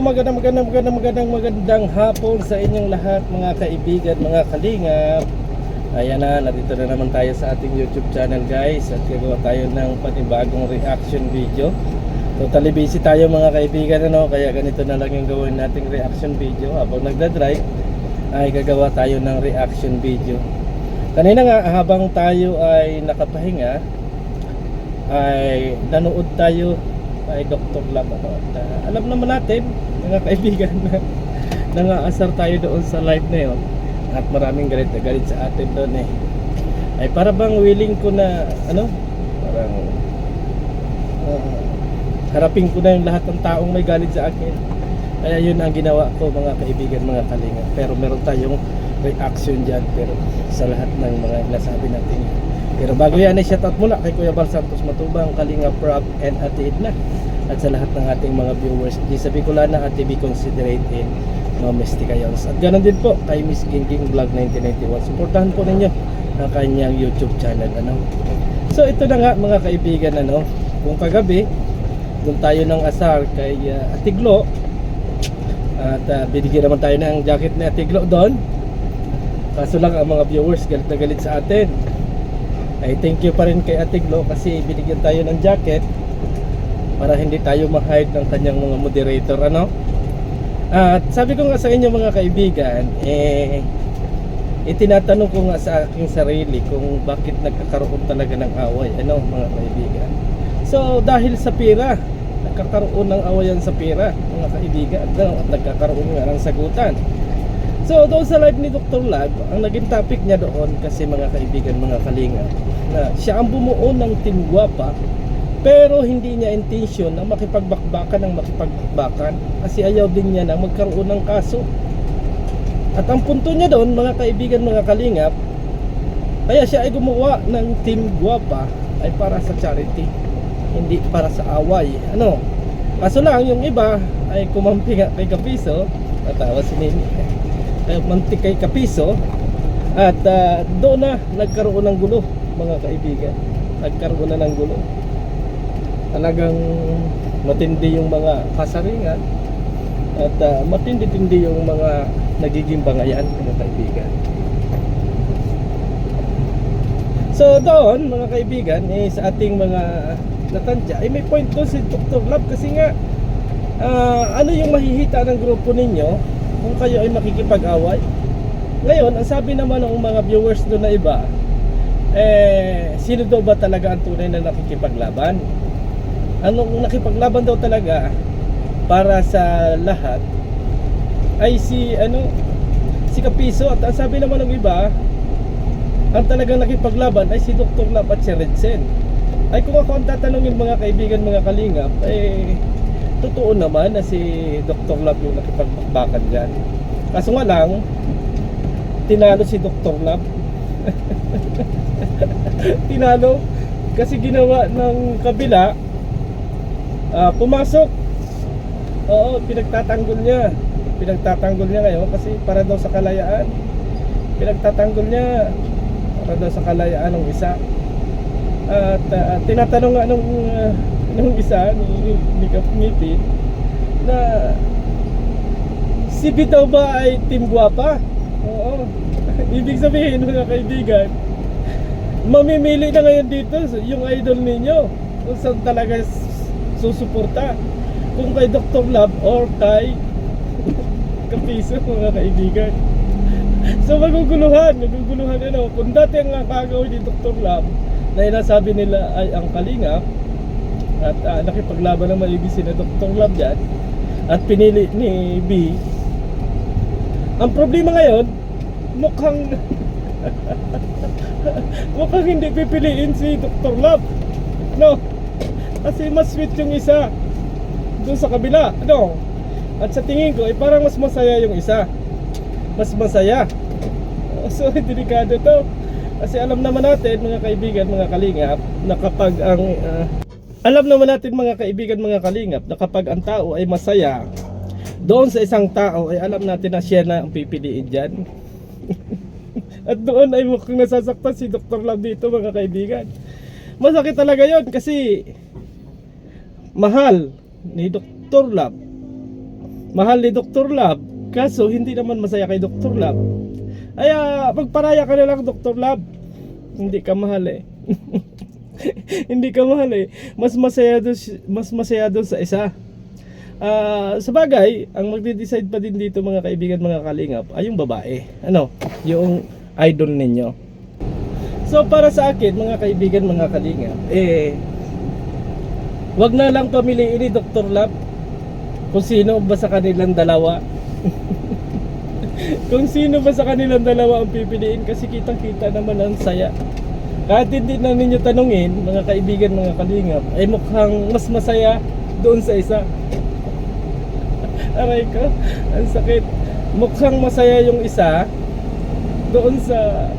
magandang hapon sa inyong lahat mga kaibigan, mga kalingap. Ayan na, nandito na naman tayo sa ating YouTube channel guys. At gagawa tayo ng panibagong reaction video. Totally busy tayo mga kaibigan, ano? Kaya ganito na lang yung gawin nating reaction video. Habang nagdadrive ay gagawa tayo ng reaction video. Kanina nga habang tayo ay nakapahinga ay nanood tayo ay Dr. Lab, ano? At, alam naman natin mga kaibigan na nangaasar tayo doon sa live na yun. At maraming galit na galit sa atin doon ay para bang willing ko na ano, parang harapin ko na yung lahat ng taong may galit sa akin. Kaya yun ang ginawa ko mga kaibigan, mga kalinga. Pero meron tayong reaction dyan, pero sa lahat ng mga nasabi natin yun. Pero bago yan ay shoutout muna kay Kuya Bal Santos Matubang, Kalinga Prab and Ate Edna. At sa lahat ng ating mga viewers di sa Bicolana at TV Considerate in Mamesticayons. At ganoon din po kay Miss Gingging Vlog 1991. Suportahan po ninyo ang kanyang YouTube channel, ano. So ito na nga mga kaibigan, ano, kung kagabi doon tayo ng asar kay Ate Glo. At binigyan naman tayo ng jacket ni Ate Glo doon. Kaso lang ang mga viewers galit na galit sa atin. Ay thank you pa rin kay Ate Glo kasi binigyan tayo ng jacket para hindi tayo ma-hide ng kanyang mga moderator, ano. At sabi ko nga sa inyo mga kaibigan, itinatanong ko nga sa aking sarili kung bakit nagkakaroon talaga ng away, ano mga kaibigan. So dahil sa pira, nagkakaroon ng awayan sa pira mga kaibigan, no? At nagkakaroon nga ng sagutan. So doon sa live ni Dr. Lab, ang naging topic niya doon kasi mga kaibigan, mga kalinga, na siya ang bumuo ng Team Guapa, pero hindi niya intention na makipagbakbakan kasi ayaw din niya na magkaroon ng kaso. At ang punto niya doon mga kaibigan, mga kalingap, kaya siya ay gumawa ng Team Guapa ay para sa charity, hindi para sa away, ano. Kaso lang yung iba ay kumampi nga kay Kapiso, natawa si Nini, mantik kay Kapiso. At doon na nagkaroon ng gulo mga kaibigan, nagkaroon na ng gulo. Talagang matindi yung mga kasaringan at matindi-tindi yung mga nagiging bangayan mga kaibigan. So doon mga kaibigan, sa ating mga natandya ay may point doon si Dr. Lab kasi nga ano yung mahihita ng grupo ninyo kung kayo ay makikipag-away. Ngayon, ang sabi naman ng mga viewers doon na iba, sino daw ba talaga ang tunay na nakikipaglaban? Anong nakipaglaban daw talaga para sa lahat ay si Kapiso. At ang sabi naman ng iba, ang talagang nakipaglaban ay si Dr. Lab at si Redsen. Ay kung ako ang tatanungin mga kaibigan, mga kalingap, totoo naman na si Dr. Lab yung nakipagbakan dyan. Kaso nga lang, tinalo si Dr. Lab. Tinalo kasi ginawa ng kabila, pumasok. Oo, pinagtatanggol niya ngayon kasi para daw sa kalayaan. Pinagtatanggol niya para daw sa kalayaan ng isa. At tinatanong nga nung isa ni Kapngipin na si B daw ba ay Team Guapa? Oo. Ibig sabihin mga kaibigan, mamimili na ngayon dito yung idol ninyo kung saan talaga susuporta, kung kay Dr. Lab or kay Kapiso mga kaibigan. So maguguluhan ano. Kung dati ang kagawin ni Dr. Lab na inasabi nila ay ang Kalingap at nakipaglaban ng maigi si na Dr. Lab dyan at pinili ni B, ang problema ngayon mukhang mukhang hindi pipiliin si Dr. Lab, no, kasi mas sweet yung isa doon sa kabila, ano. At sa tingin ko parang mas masaya yung isa, mas masaya. So delikado to kasi alam naman natin mga kaibigan, mga kalingap, na kapag ang alam naman natin mga kaibigan, mga kalingap, na kapag ang tao ay masaya doon sa isang tao ay alam natin na siya na ang pipiliin dyan. At doon ay mukhang nasasaktan si Dr. Lab dito mga kaibigan. Masakit talaga yon kasi mahal ni Dr. Lab mahal ni Dr. Lab, kaso hindi naman masaya kay Dr. Lab. Ay magparaya ka na lang, Dr. Lab. Hindi ka mahal eh. Hindi ka mahal eh. Mas masaya doon sa isa. Sa bagay, ang magde-decide pa din dito mga kaibigan, mga kalingap, ay yung babae. Ano? Yung idol ninyo. So para sa akin, mga kaibigan, mga kalingap, wag na lang pamiliin ni Dr. Lab kung sino ba sa kanilang dalawa. Kung sino ba sa kanilang dalawa ang pipiliin, kasi kitang-kita naman ang saya. Kahit hindi na ninyo tanungin, mga kaibigan, mga kalingap, ay mukhang mas masaya doon sa isa. Aray ko, ang sakit. Mukhang masaya yung isa doon sa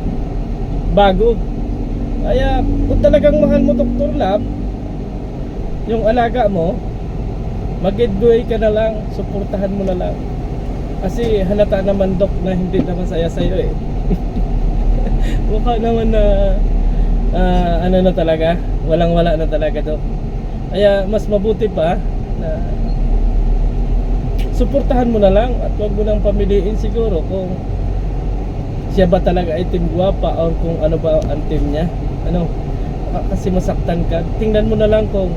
bago. Kaya kung talagang mahal mo, Dr. Lab, yung alaga mo, mag-enjoy ka na lang, suportahan mo na lang. Kasi halata naman, Dok, na hindi na masaya sa'yo eh. Mukha naman na ano na talaga, walang-wala na talaga, Dok. Kaya mas mabuti pa na suportahan mo na lang at wag mo nang pamiliin siguro kung siya ba talaga ay team guwapa o kung ano ba ang team niya. Ano? Kasi masaktan ka. Tingnan mo na lang kung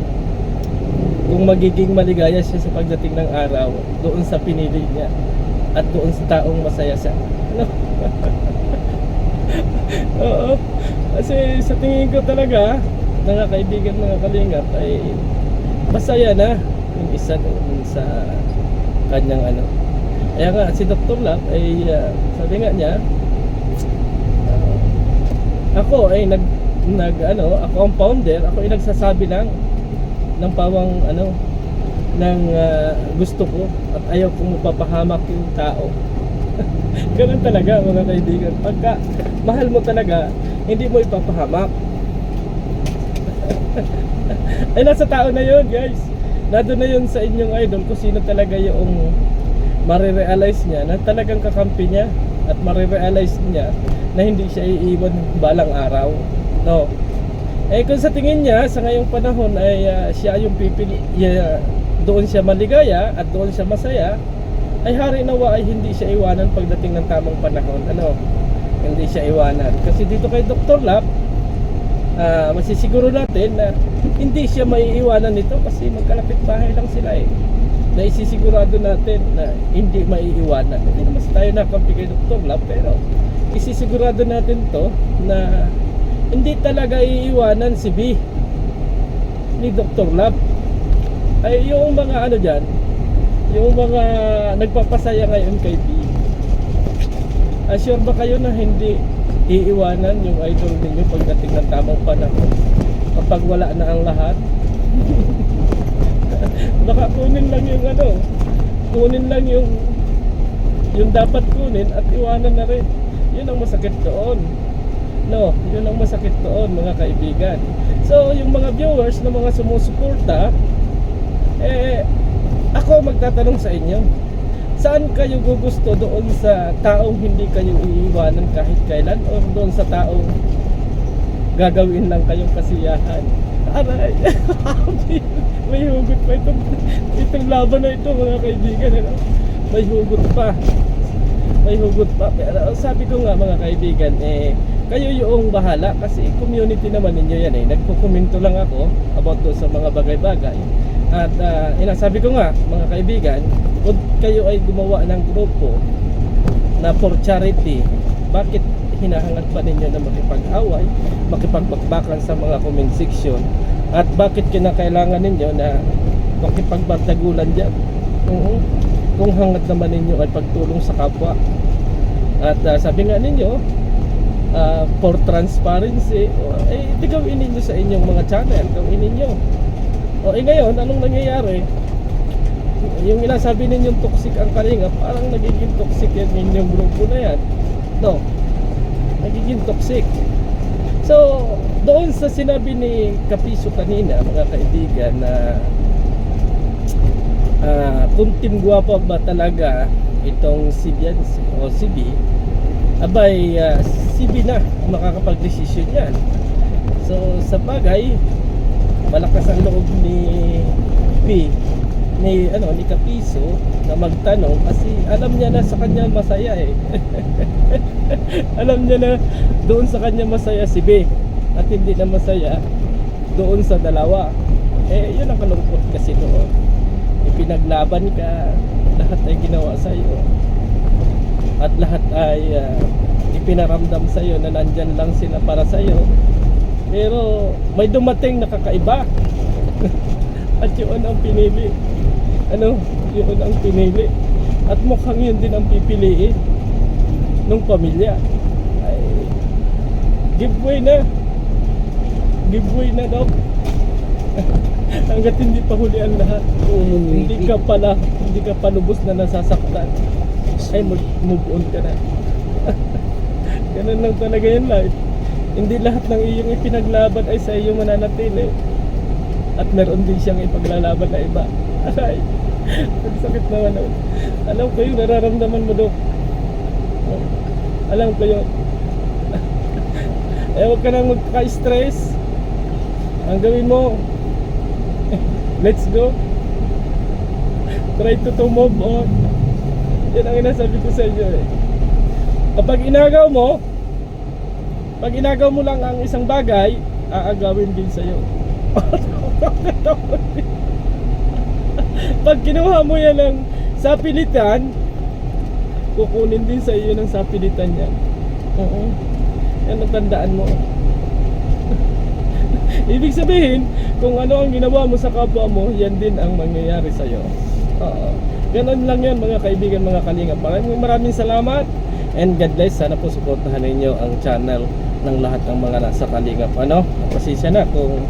magiging maligaya siya sa pagdating ng araw doon sa pinili niya at doon sa taong masaya siya. Ano? Oo. Kasi sa tingin ko talaga, mga kaibigan, mga kalingap, ay masaya na yung isa doon sa kanyang ano. Kaya nga si Dr. Lab ay sabi nga niya, ako ay ako ang founder, ako ay nagsasabi lang ng pawang ano ng gusto ko at ayaw kong mapapahamak yung tao. Ganun talaga, mga kaibigan. Pagka mahal mo talaga, hindi mo ipapahamak. Ay nasa tao na yun, guys. Nado na yun sa inyong idol kung sino talaga yung marirealize niya na talagang kakampi niya at marirealize niya na hindi siya iiwan balang araw. No. Kung sa tingin niya sa ngayong panahon ay siya yung pipili, doon siya maligaya at doon siya masaya, ay hari nawa ay hindi siya iwanan pagdating ng tamang panahon. Ano? Hindi siya iwanan. Kasi dito kay Dr. Lab, masisiguro natin na hindi siya maiiwanan nito kasi magkalapit bahay lang sila eh. Na isisigurado natin na hindi maiiwanan. Hindi naman tayo nakampi kay Dr. Lab, pero isisigurado natin to na hindi talaga iiwanan si B ni Dr. Lab. Ay yung mga ano dyan, yung mga nagpapasaya ngayon kay B, sure ba kayo na hindi iiwanan yung idol ninyo pagdating ng tamang panahon kapag wala na ang lahat? Baka kunin lang yung ano, kunin lang yung dapat kunin at iwanan na rin. Yun ang masakit doon. No, yun ang masakit doon, mga kaibigan. So yung mga viewers na mga sumusuporta, ako magtatanong sa inyo, saan kayo gugusto, doon sa taong hindi kayo iiwanan kahit kailan, o doon sa taong gagawin lang kayong kasiyahan? Aray, may hugot pa itong laban na ito, mga kaibigan, ano? May hugot pa, may hugot pa. Pero sabi ko nga, mga kaibigan, kayo yung bahala kasi community naman ninyo yan eh. Nagkukomento lang ako about doon sa mga bagay-bagay. At inasabi ko nga, mga kaibigan, kung kayo ay gumawa ng grupo na for charity, bakit hinahangad pa ninyo na makipag-away, makipagbakbakan sa mga comment section? At bakit kinakailangan ninyo na makipagbardagulan dyan? Kung hangad naman ninyo ay pagtulong sa kapwa. At sabi nga ninyo, for transparency, gawin ninyo sa inyong mga channel, gawin ninyo. Ngayon, anong nangyayari? Yung inasabi ninyong toxic ang Kalinga, parang nagiging toxic yan ninyong grupo na yan. No, nagiging toxic. So, doon sa sinabi ni Kapiso kanina, mga kaibigan, na kung team guwapa ba talaga itong si Biancy o si B, abay, si B na makakapag-desisyon yan. So, sa bagay, malakas ang loob ni B ni Kapiso na magtanong kasi alam niya na sa kanya masaya eh. Alam niya na doon sa kanya masaya si B at hindi na masaya doon sa dalawa. Eh yun ang kalungkot kasi doon. Ipinaglaban ka, lahat ay ginawa sa iyo. At lahat ay ipinaramdam sa iyo na nandyan lang sila para sa iyo. Pero may dumating na kakaiba. At yun ang pinili. Yun ang pinili. At mukhang yun din ang pipiliin ng pamilya. Ay, giveaway na. Giveaway na daw. Hanggat hindi pa huli ang lahat. Hindi ka pa lubos na nasasaktan. Ay, move on ka na. Ganun lang talaga yan life. Hindi lahat ng iyong ipinaglaban ay sa iyo mananatili. At meron din siyang ipaglalaban na iba. Aray, ang sakit naman. Alam ko yung nararamdaman mo, Dok. Alam ko yun. Huwag ka nang magka-stress. Ang gawin mo, let's go. Try to move on. Yan ang inasabi ko sa inyo eh. Kapag inagaw mo lang ang isang bagay, aagawin din sa'yo. Pag kinuha mo yan ng sapilitan, kukunin din sa iyo ng sapilitan yan. Yan ang tandaan mo. Ibig sabihin, kung ano ang ginawa mo sa kapwa mo, yan din ang mangyayari sa iyo. Ganon lang yan mga kaibigan, mga kalingap. Maraming salamat and God bless. Sana po suportahan ninyo ang channel ng lahat ng mga nasa kalingap. Pasensya na kung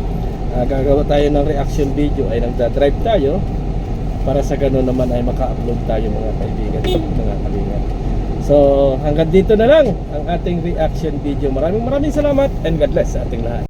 gagawa tayo ng reaction video ay nagdadrive tayo para sa ganun naman ay maka-upload tayo mga kaibigan, mga kalingap. So hanggang dito na lang ang ating reaction video. Maraming salamat and God bless sa ating lahat.